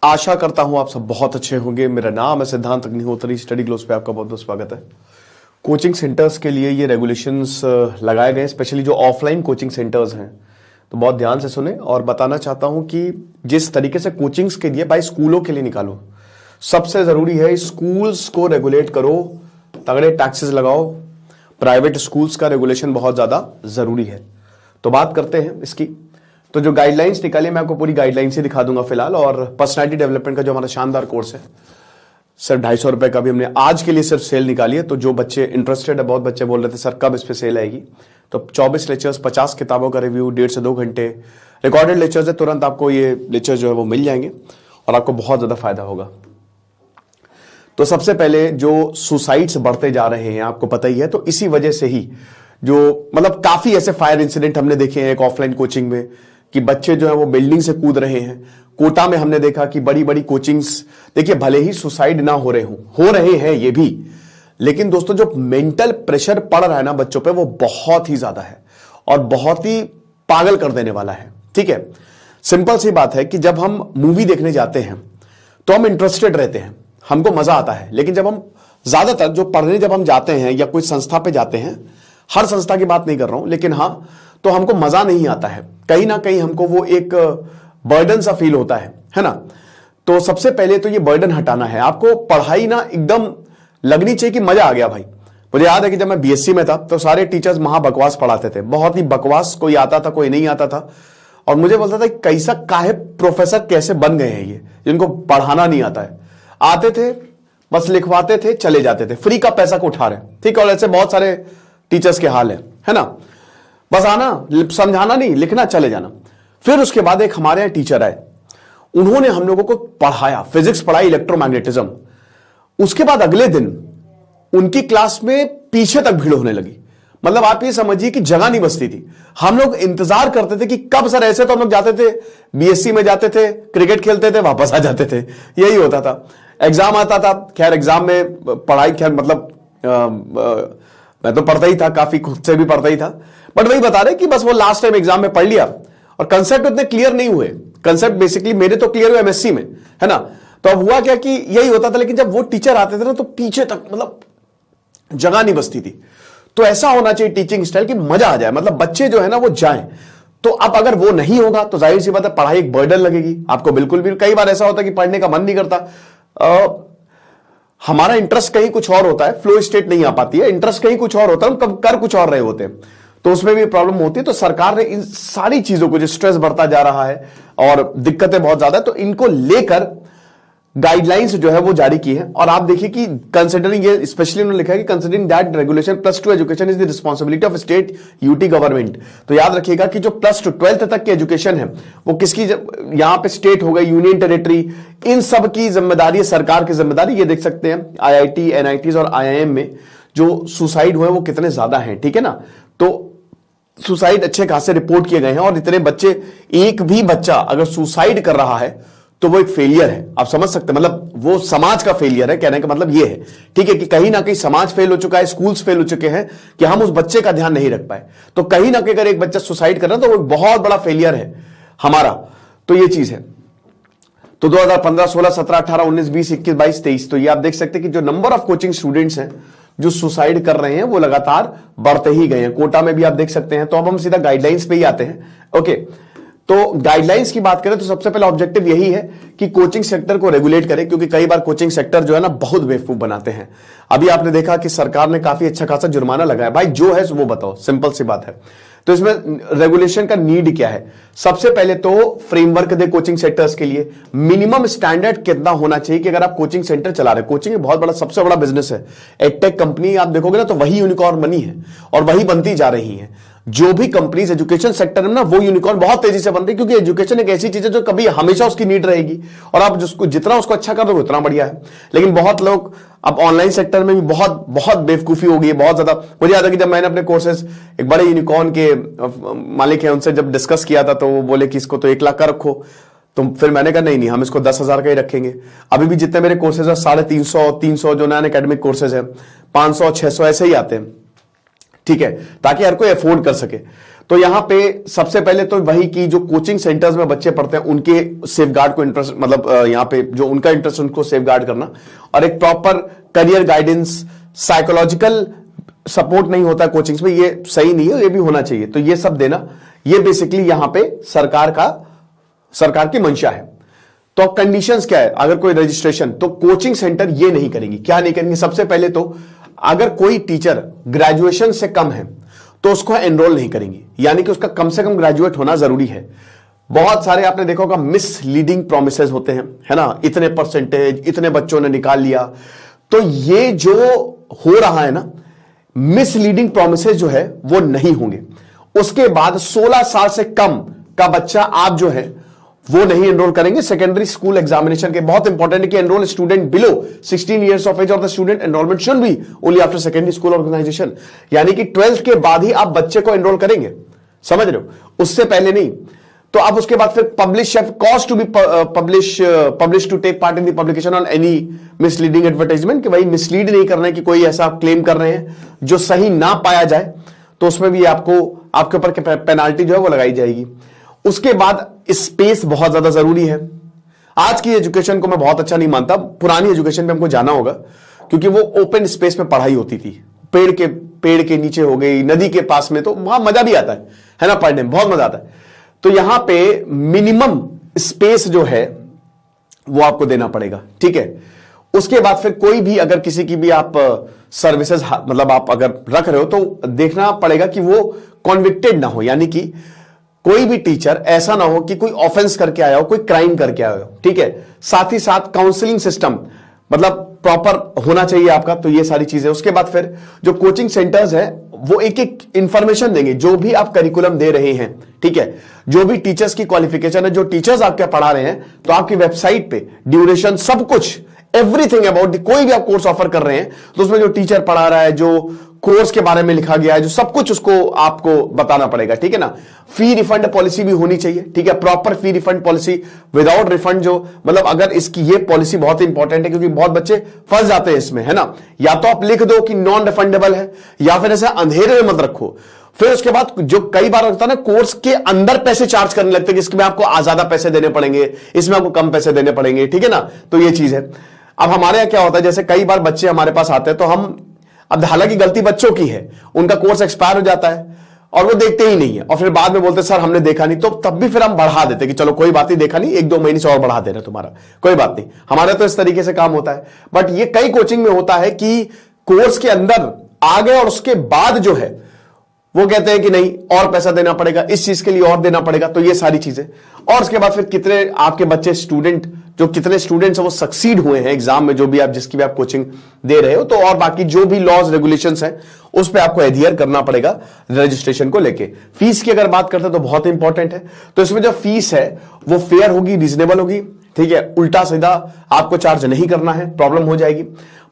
आशा करता हूं आप सब बहुत अच्छे होंगे। मेरा नाम है सिद्धांत अग्निहोत्री। स्टडी ग्लोस पे आपका बहुत बहुत स्वागत है। कोचिंग सेंटर्स के लिए ये रेगुलेशंस लगाए गए, स्पेशली जो ऑफलाइन कोचिंग सेंटर्स हैं, तो बहुत ध्यान से सुने। और बताना चाहता हूं कि जिस तरीके से कोचिंग्स के लिए भाई स्कूलों के लिए निकालो, सबसे जरूरी है स्कूल्स को रेगुलेट करो, तगड़े टैक्सेस लगाओ। प्राइवेट स्कूल्स का रेगुलेशन बहुत ज्यादा जरूरी है। तो बात करते हैं इसकी। तो जो गाइडलाइंस निकाली, मैं आपको पूरी गाइडलाइंस ही दिखा दूंगा फिलहाल। और पर्सनालिटी डेवलपमेंट का जो हमारा शानदार कोर्स है, सिर्फ 250 रुपए का भी हमने आज के लिए सिर्फ सेल निकाली है। तो जो बच्चे इंटरेस्टेड है, बहुत बच्चे बोल रहे थे सर कब इस पे सेल आएगी, तो 24 लेक्चर्स, 50 किताबों का रिव्यू, 1.5 से 2 घंटे रिकॉर्डेड लेक्चर्स है। तुरंत आपको ये लेक्चर जो है वो मिल जाएंगे और आपको बहुत ज्यादा फायदा होगा। तो सबसे पहले जो सुसाइड्स बढ़ते जा रहे हैं, आपको पता ही है, तो इसी वजह से ही जो मतलब काफी ऐसे फायर इंसिडेंट हमने देखे हैं एक ऑफलाइन कोचिंग में कि बच्चे जो है वो बिल्डिंग से कूद रहे हैं। कोटा में हमने देखा कि बड़ी बड़ी कोचिंग्स, देखिए भले ही सुसाइड ना हो रहे हैं ये भी, लेकिन दोस्तों जो मेंटल प्रेशर पड़ रहा है ना बच्चों पे, वो बहुत ही ज्यादा है और बहुत ही पागल कर देने वाला है। ठीक है, सिंपल सी बात है कि जब हम मूवी देखने जाते हैं तो हम इंटरेस्टेड रहते हैं, हमको मजा आता है। लेकिन जब हम ज्यादातर जो पढ़ने जब हम जाते हैं या कोई संस्था पे जाते हैं, हर संस्था की बात नहीं कर रहा हूं, लेकिन हां, तो हमको मजा नहीं आता है। कहीं ना कहीं हमको वो एक बर्डन सा फील होता है ना। तो सबसे पहले तो ये बर्डन हटाना है। आपको पढ़ाई ना एकदम लगनी चाहिए कि मजा आ गया भाई। मुझे याद है कि जब मैं बीएससी में था तो सारे टीचर्स महा बकवास पढ़ाते थे, बहुत ही बकवास, कोई आता था कोई नहीं आता था। और मुझे बोलता था कैसा काहे प्रोफेसर कैसे बन गए हैं ये, जिनको पढ़ाना नहीं आता है। आते थे, बस लिखवाते थे, चले जाते थे, फ्री का पैसा को उठा रहे। ठीक है, और ऐसे बहुत सारे टीचर्स के हाल है ना। बस आना, समझाना नहीं, लिखना, चले जाना। फिर उसके बाद एक हमारे यहां टीचर आए, उन्होंने हम लोगों को पढ़ाया, फिजिक्स पढ़ाई, इलेक्ट्रोमैग्नेटिज्म। उसके बाद अगले दिन उनकी क्लास में पीछे तक भीड़ होने लगी। मतलब आप ये समझिए कि जगह नहीं बचती थी। हम लोग इंतजार करते थे कि कब सर, ऐसे तो हम लोग जाते थे बीएससी में, जाते थे क्रिकेट खेलते थे, वापस आ जाते थे, यही होता था। एग्जाम आता था, खैर एग्जाम में पढ़ाई, खैर मतलब मैं तो पढ़ता ही था, काफी खुद से भी पढ़ता ही था, बट वही बता रहे कि बस वो लास्ट टाइम एग्जाम में पढ़ लिया और कंसेप्ट उतने क्लियर नहीं हुए। कंसेप्ट बेसिकली मेरे तो क्लियर हुए एमएससी में, है ना। तो अब हुआ क्या कि यही होता था, लेकिन जब वो टीचर आते थे ना तो पीछे तक मतलब जगह नहीं बचती थी। तो ऐसा होना चाहिए टीचिंग स्टाइल कि मजा आ जाए, मतलब बच्चे जो है ना वो जाएं। तो अब अगर वो नहीं होगा तो जाहिर सी बात है पढ़ाई एक बर्डन लगेगी आपको। बिल्कुल भी कई बार ऐसा होता है कि पढ़ने का मन नहीं करता, हमारा इंटरेस्ट कहीं कुछ और होता है, फ्लो स्टेट नहीं आ पाती है, इंटरेस्ट कहीं कुछ और होता है, हम कर कुछ और रहे होते हैं, तो उसमें भी प्रॉब्लम होती है। तो सरकार ने इन सारी चीजों को, जो स्ट्रेस बढ़ता जा रहा है और दिक्कतें बहुत ज्यादा है, तो इनको लेकर गाइडलाइंस जो है वो जारी की है। और आप देखिए कि कंसिडरिंग, ये स्पेशली उन्होंने लिखा है कि considering that regulation +2 education is the responsibility of state UT government. तो याद रखिएगा कि जो +2 12th तक की एजुकेशन है वो किसकी, यहां पे स्टेट हो गई, यूनियन टेरिटरी, इन सब की जिम्मेदारी है, सरकार की जिम्मेदारी। ये देख सकते हैं आईआईटी, एनआईटीज और आईआईएम में जो सुसाइड हुए वो कितने ज्यादा हैं। ठीक है ना, तो सुसाइड अच्छे खासे रिपोर्ट किए गए हैं। और इतने बच्चे, एक भी बच्चा अगर सुसाइड कर रहा है तो वो एक फेलियर है। आप समझ सकते हैं, मतलब वो समाज का फेलियर है। कहने का मतलब ये है, ठीक है, कि कहीं ना कहीं समाज फेल हो चुका है, स्कूल्स फेल हो चुके हैं कि हम उस बच्चे का ध्यान नहीं रख पाए। तो कहीं ना कहीं अगर एक बच्चा सुसाइड कर रहा है तो वो एक बहुत बड़ा फेलियर है हमारा। तो ये चीज है। तो 2015, 16, 17, 18, 19, 20, 21, 22, 23, तो ये आप देख सकते हैं कि जो नंबर ऑफ कोचिंग स्टूडेंट्स हैं जो सुसाइड कर रहे हैं वो लगातार बढ़ते ही गए हैं। कोटा में भी आप देख सकते हैं। तो अब हम सीधा गाइडलाइंस पे ही आते हैं। ओके, तो गाइडलाइंस की बात करें तो सबसे पहला ऑब्जेक्टिव यही है कि कोचिंग सेक्टर को रेगुलेट करें, क्योंकि कई बार कोचिंग सेक्टर जो है ना बहुत बेवकूफ बनाते हैं। अभी आपने देखा कि सरकार ने काफी अच्छा खासा जुर्माना लगाया। भाई जो है वो बताओ, सिंपल सी बात है। तो इसमें रेगुलेशन का नीड क्या है? सबसे पहले तो फ्रेमवर्क दे कोचिंग सेक्टर्स के लिए। मिनिमम स्टैंडर्ड कितना होना चाहिए कि अगर आप कोचिंग सेंटर चला रहे, कोचिंग बहुत बड़ा, सबसे बड़ा बिजनेस है। एडटेक कंपनी आप देखोगे ना तो वही यूनिकॉर्न बनी है और वही बनती जा रही है। जो भी कंपनीज एजुकेशन सेक्टर में ना, वो यूनिकॉर्न बहुत तेजी से बन रही है, क्योंकि एजुकेशन एक ऐसी चीज है जो कभी हमेशा उसकी नीड रहेगी और आप जितना उसको अच्छा कर दोगे उतना बढ़िया है। लेकिन बहुत लोग अब ऑनलाइन सेक्टर में भी बहुत बहुत बेवकूफी हो गई है, बहुत ज्यादा। मुझे याद है कि जब मैंने अपने कोर्सेज एक बड़े यूनिकॉर्न के मालिक हैं उनसे जब डिस्कस किया था, तो वो बोले कि इसको तो 1 लाख का रखो। तो फिर मैंने कहा नहीं, हम इसको 10,000 का ही रखेंगे। अभी भी जितने मेरे कोर्सेज है 350, 300 जो नॉन एकेडमिक कोर्सेज है, 500, 600 ऐसे ही आते हैं। ठीक है, ताकि हर कोई अफोर्ड कर सके। तो यहां पे सबसे पहले तो वही कि जो कोचिंग सेंटर्स में बच्चे पढ़ते हैं उनके सेफगार्ड को इंटरेस्ट, मतलब यहां पे जो उनका इंटरेस्ट उनको सेफगार्ड करना, और एक proper career guidance, psychological support नहीं होता कोचिंग्स में, ये सही नहीं है, ये भी होना चाहिए। तो ये सब देना, ये बेसिकली यहां पे सरकार की मंशा है। तो कंडीशंस क्या है अगर कोई रजिस्ट्रेशन, तो कोचिंग सेंटर ये नहीं करेंगे। क्या नहीं करेंगे? सबसे पहले तो अगर कोई टीचर ग्रेजुएशन से कम है तो उसको एनरोल नहीं करेंगे, यानी कि उसका कम से कम ग्रेजुएट होना जरूरी है। बहुत सारे आपने देखा होगा मिसलीडिंग प्रोमिसेस होते हैं, है ना, इतने परसेंटेज, इतने बच्चों ने निकाल लिया। तो ये जो हो रहा है ना, मिसलीडिंग प्रोमिसेस जो है वो नहीं होंगे। उसके बाद 16 साल से कम का बच्चा आप जो है वो नहीं एनरोल करेंगे सेकेंडरी स्कूल एग्जामिनेशन के। बहुत इंपॉर्टेंट है कि enrol student below 16 years of age और the student enrolment should be only after secondary school organisation, यानी कि 12th के बाद ही आप बच्चे को एनरोल करेंगे, समझ रहे हो, उससे पहले नहीं। तो आप उसके बाद फिर publish cause to be publish to take part in the publication on any misleading advertisement, कि भाई मिसलीड नहीं करना है कि कोई ऐसा आप क्लेम कर रहे हैं जो सही ना पाया जाए, तो उसमें भी आपके ऊपर पेनाल्टी जो है वो लगाई जाएगी। उसके बाद स्पेस बहुत ज्यादा जरूरी है। आज की एजुकेशन को मैं बहुत अच्छा नहीं मानता, पुरानी एजुकेशन में हमको जाना होगा, क्योंकि वो ओपन स्पेस में पढ़ाई होती थी, पेड़ के नीचे हो गई, नदी के पास में, तो वहां मजा भी आता है ना, पढ़ने में बहुत मजा आता है। तो यहां पे मिनिमम स्पेस जो है वो आपको देना पड़ेगा, ठीक है। उसके बाद फिर कोई भी अगर किसी की भी आप सर्विसेज मतलब आप अगर रख रहे हो तो देखना पड़ेगा कि वो कॉन्विक्टेड ना हो, यानी कि कोई भी टीचर ऐसा ना हो कि कोई ऑफेंस करके आया हो, कोई क्राइम करके आया हो, ठीक है। साथ ही साथ काउंसलिंग सिस्टम मतलब प्रॉपर होना चाहिए आपका। तो ये सारी चीजें। उसके बाद फिर जो कोचिंग सेंटर्स है वो एक एक इंफॉर्मेशन देंगे, जो भी आप करिकुलम दे रहे हैं, ठीक है, जो भी टीचर्स की क्वालिफिकेशन है, जो टीचर्स आपके पढ़ा रहे हैं, तो आपकी वेबसाइट पे ड्यूरेशन सब कुछ, एवरीथिंग अबाउट कोई भी आप कोर्स ऑफर कर रहे हैं तो उसमें जो टीचर पढ़ा रहा है, जो कोर्स के बारे में लिखा गया है, जो सब कुछ उसको आपको बताना पड़ेगा, ठीक है ना। फी रिफंड पॉलिसी भी होनी चाहिए, ठीक है, प्रॉपर फी रिफंड पॉलिसी, विदाउट रिफंड, जो मतलब अगर इसकी ये पॉलिसी बहुत इंपॉर्टेंट है, क्योंकि बहुत बच्चे फंस जाते हैं इसमें, है ना। या तो आप लिख दो कि नॉन रिफंडेबल है, या फिर ऐसे अंधेरे में मत रखो। फिर उसके बाद जो कई बार होता है ना, कोर्स के अंदर पैसे चार्ज करने लगते हैं कि इसमें आपको ज्यादा पैसे देने पड़ेंगे, इसमें आपको कम पैसे देने पड़ेंगे, ठीक है ना। तो ये चीज है। अब हमारे यहां क्या होता है, जैसे कई बार बच्चे हमारे पास आते हैं तो हम, अब हालांकि गलती बच्चों की है, उनका कोर्स एक्सपायर हो जाता है और वो देखते ही नहीं है, और फिर बाद में बोलते सर हमने देखा नहीं, तो तब भी फिर हम बढ़ा देते कि चलो कोई बात नहीं, देखा नहीं, 1-2 महीने से और बढ़ा दे रहे तुम्हारा, कोई बात नहीं। हमारा तो इस तरीके से काम होता है। बट ये कई कोचिंग में होता है कि कोर्स के अंदर आ गए और उसके बाद जो है वो कहते हैं कि नहीं और पैसा देना पड़ेगा, इस चीज के लिए और देना पड़ेगा। तो ये सारी चीजें। और उसके बाद फिर कितने आपके बच्चे कितने स्टूडेंट्स हैं वो सक्सीड हुए हैं एग्जाम में, जो भी आप जिसकी भी आप कोचिंग दे रहे हो। तो और बाकी जो भी लॉज रेगुलेशंस हैं उस पर आपको एडहियर करना पड़ेगा रजिस्ट्रेशन को लेके। फीस की अगर बात करते हैं तो बहुत इंपॉर्टेंट है। तो इसमें जो फीस है वो फेयर होगी, रीजनेबल होगी, ठीक है, उल्टा सीधा आपको चार्ज नहीं करना है, प्रॉब्लम हो जाएगी।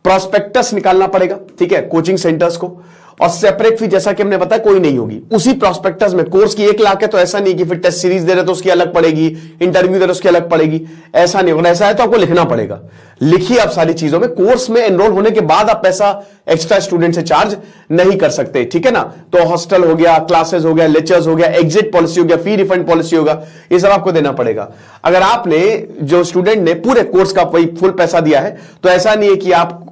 प्रोस्पेक्टस निकालना पड़ेगा, ठीक है, कोचिंग सेंटर्स को, और सेपरेट फी जैसा कि हमने बताया कोई नहीं होगी। उसी प्रोस्पेक्टस में कोर्स की 1 लाख है तो ऐसा नहीं कि फिर टेस्ट सीरीज दे रहे तो उसकी अलग पड़ेगी, इंटरव्यू दे रहे उसकी अलग पड़ेगी, ऐसा नहीं होगा। ऐसा है तो आपको लिखना पड़ेगा, लिखिए आप सारी चीजों में। कोर्स में एनरोल होने के बाद आप पैसा एक्स्ट्रा स्टूडेंट से चार्ज नहीं कर सकते, ठीक है ना। तो हॉस्टल हो गया, क्लासेस हो गया, लेक्चर्स हो गया, एग्जिट पॉलिसी हो गया, फी रिफंड पॉलिसी होगा, ये सब आपको देना पड़ेगा। अगर आपने जो स्टूडेंट ने पूरे कोर्स का वही फुल पैसा दिया है तो ऐसा नहीं है कि आप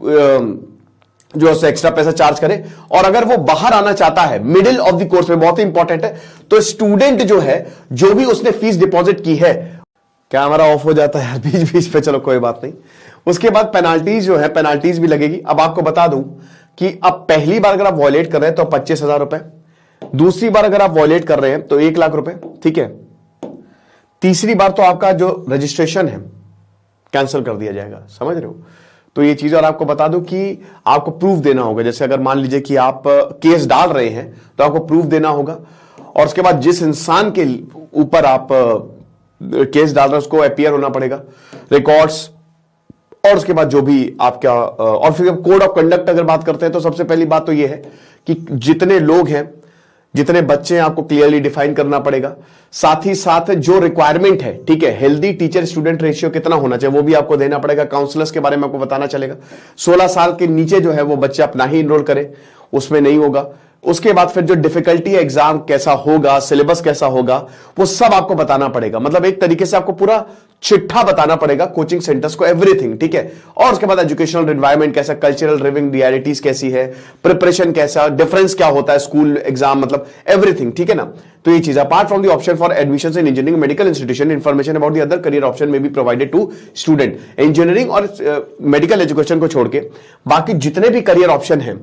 जो उससे एक्स्ट्रा पैसा चार्ज करे। और अगर वो बाहर आना चाहता है मिडिल ऑफ द कोर्स में, बहुत ही इंपॉर्टेंट है, तो स्टूडेंट जो है, जो भी उसने फीस डिपॉजिट की है, क्या हमारा ऑफ हो जाता है बीच बीच पे, चलो कोई बात नहीं। उसके बाद पेनाल्टीज जो है, पेनाल्टीज भी लगेगी। अब आपको बता दूं कि अब पहली बार अगर आप वॉयलेट कर रहे हैं तो 25,000 रुपए, दूसरी बार अगर आप वॉयलेट कर रहे हैं तो 1 लाख रुपए, ठीक है, तीसरी बार तो आपका जो रजिस्ट्रेशन है कैंसिल कर दिया जाएगा, समझ रहे हो। तो ये चीज। और आपको बता दूं कि आपको प्रूफ देना होगा, जैसे अगर मान लीजिए कि आप केस डाल रहे हैं तो आपको प्रूफ देना होगा। और उसके बाद जिस इंसान के ऊपर आप केस डाल रहे हैं उसको अपीयर होना पड़ेगा, रिकॉर्ड्स, और उसके बाद जो भी आपका और फिर कोड ऑफ कंडक्ट अगर बात करते हैं तो सबसे पहली बात तो ये है कि जितने लोग हैं, जितने बच्चे हैं, आपको क्लियरली डिफाइन करना पड़ेगा। साथ ही साथ जो रिक्वायरमेंट है, ठीक है, हेल्दी टीचर स्टूडेंट रेशियो कितना होना चाहिए वो भी आपको देना पड़ेगा। काउंसलर्स के बारे में आपको बताना चलेगा। 16 साल के नीचे जो है वो बच्चे अपना ही इनरोल करें, उसमें नहीं होगा। उसके बाद फिर जो डिफिकल्टी है, एग्जाम कैसा होगा, सिलेबस कैसा होगा, वो सब आपको बताना पड़ेगा। मतलब एक तरीके से आपको पूरा चिट्ठा बताना पड़ेगा कोचिंग सेंटर्स को, एवरीथिंग, ठीक है। और उसके बाद एजुकेशनल एनवायरनमेंट कैसा, कल्चरल लिविंग रियलिटीज कैसी है, प्रिपरेशन कैसा, डिफरेंस क्या होता है स्कूल एग्जाम, मतलब एवरीथिंग, ठीक है ना। तो ये चीज, apart from the option for admission in engineering medical institution, information about the other career option में be provided to student. Engineering और मेडिकल एजुकेशन को छोड़ के बाकी जितने भी करियर ऑप्शन हैं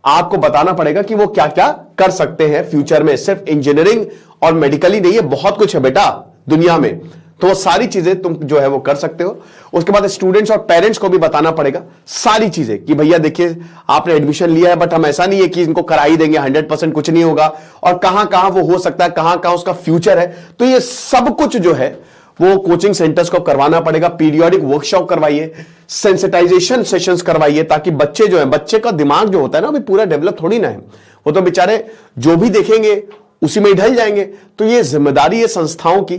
आपको बताना पड़ेगा कि वो क्या क्या कर सकते हैं फ्यूचर में। सिर्फ इंजीनियरिंग और मेडिकल ही नहीं है, बहुत कुछ है बेटा दुनिया में, तो वो सारी चीजें तुम जो है वो कर सकते हो। उसके बाद स्टूडेंट्स और पेरेंट्स को भी बताना पड़ेगा सारी चीजें कि भैया देखिए आपने एडमिशन लिया है, बट हम ऐसा नहीं है कि इनको करा ही देंगे, 100% कुछ नहीं होगा, और कहां कहां वो हो सकता है, कहां कहां उसका फ्यूचर है। तो ये सब कुछ जो है वो कोचिंग सेंटर्स को करवाना पड़ेगा। पीरियोडिक वर्कशॉप करवाइए, सेंसिटाइजेशन सेशंस करवाइए, ताकि बच्चे जो है, बच्चे का दिमाग जो होता है ना अभी पूरा डेवलप थोड़ी ना है, वो तो बेचारे जो भी देखेंगे उसी में ही ढल जाएंगे। तो ये जिम्मेदारी है संस्थाओं की,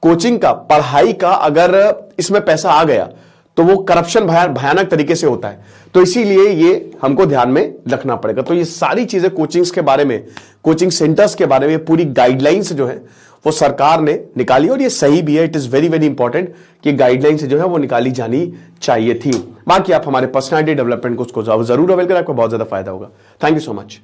कोचिंग का, पढ़ाई का। अगर इसमें पैसा आ गया तो वो करप्शन भयानक तरीके से होता है, तो इसीलिए ये हमको ध्यान में रखना पड़ेगा। तो ये सारी चीजें कोचिंग्स के बारे में, कोचिंग सेंटर्स के बारे में पूरी गाइडलाइंस जो है वो सरकार ने निकाली, और ये सही भी है। It is very very important कि गाइडलाइंस जो है वो निकाली जानी चाहिए थी। बाकी आप हमारे पर्सनालिटी डेवलपमेंट को उसको जरूर अवेल करें, आपको बहुत ज्यादा फायदा होगा। Thank you so much.